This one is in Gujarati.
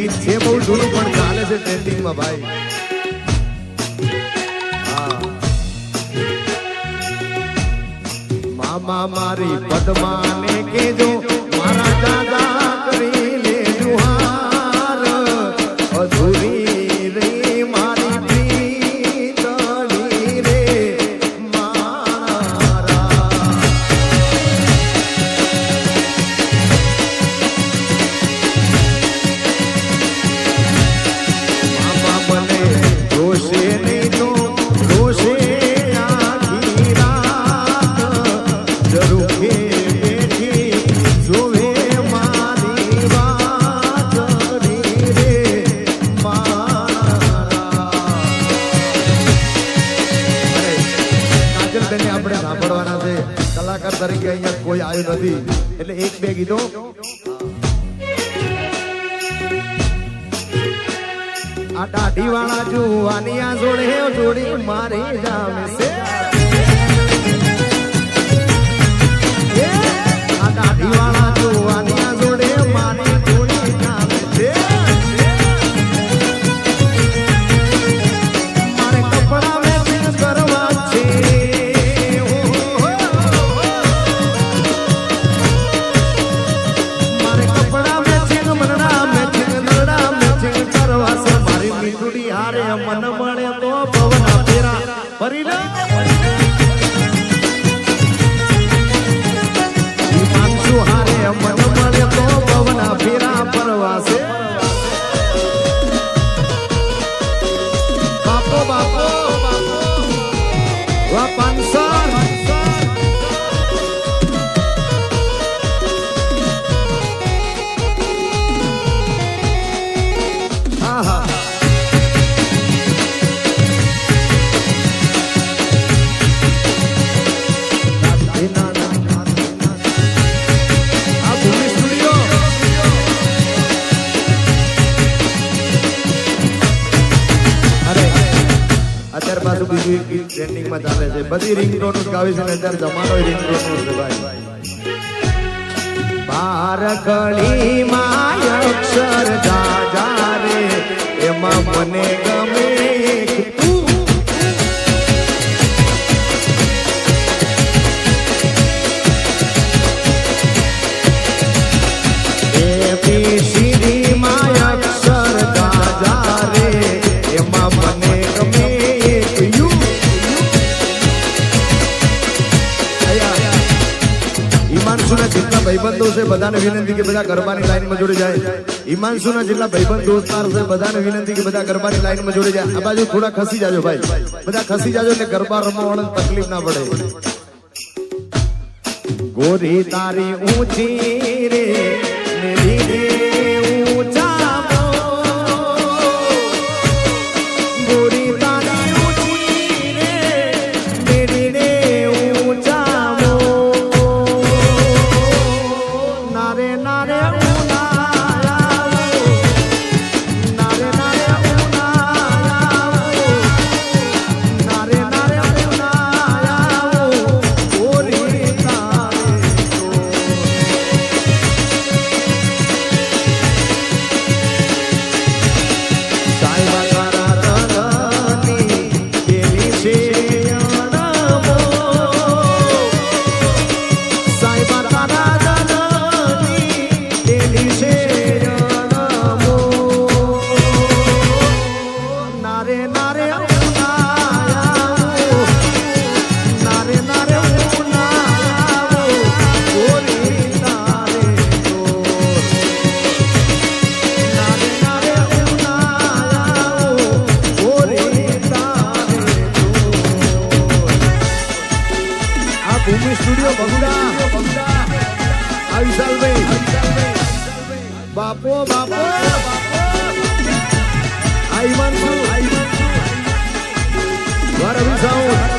ગીત છે બહુ જૂનું પણ ચાલે છે ટ્રેન્ડિંગ માં ભાઈ. મામા મારી પદ્માને કેજો મારા દાદા કરી લે જુહાર અધૂરી રે મારી પ્રીતળી રે મારા. મામા મને જોશે નહીં તો જોશે તરીકે અહીંયા કોઈ આવ્યું નથી એટલે એક બે ગીતો આ દાઢી વાળા જુવાનિયા જોડે જોડી મારી જામે છે. આ દાઢી વાળા જુવાનિયા જોડે મારી જોડી જામે છે. મારે કપડા મેચિંગ કરવા છે. મન મળે તો ભવના ફેરા ફરી લે માંગુ હારે મન મળે તો ભવના ફેરા પરવાસે. બાપો બાપો વા પાંસર આહા અત્યારે પાછું બીજું ગીત ટ્રેન્ડિંગ માં ચાલે છે. બધી રિંગટોન ગાવી છે ને અત્યારે જમાનો રિંગટોન છે ભાઈ. બાર કળી માં અક્ષર જાજા રે એમાં મને ગમે સીધી માં અક્ષર જાજા રે એમાં મને ગમે. હિમાંશુના જેટલા ભાઈબંધો છે બધાને વિનંતી કે બધા ગરબાની લાઈનમાં જોડી જાય. હિમાંશુના જેટલા ભાઈબંધ દોસ્તાર છે બધાને વિનંતી કે બધા ગરબાની લાઈનમાં જોડી જાય. આ બાજુ થોડા ખસી જાજો ભાઈ, બધા ખસી જાજો એટલે ગરબા રમવા વાળાને તકલીફ ના પડે. ગોરી તારી ઊંચી રે મેરી રે ઊંચા ગોરી તારી ઊંચી રે મેરી રે ઊંચા નારે નારે સ્ટુડિયો બગડા આ વિશાલભાઈ બાપો બાપો આઈવાન વાર અભિષાઉ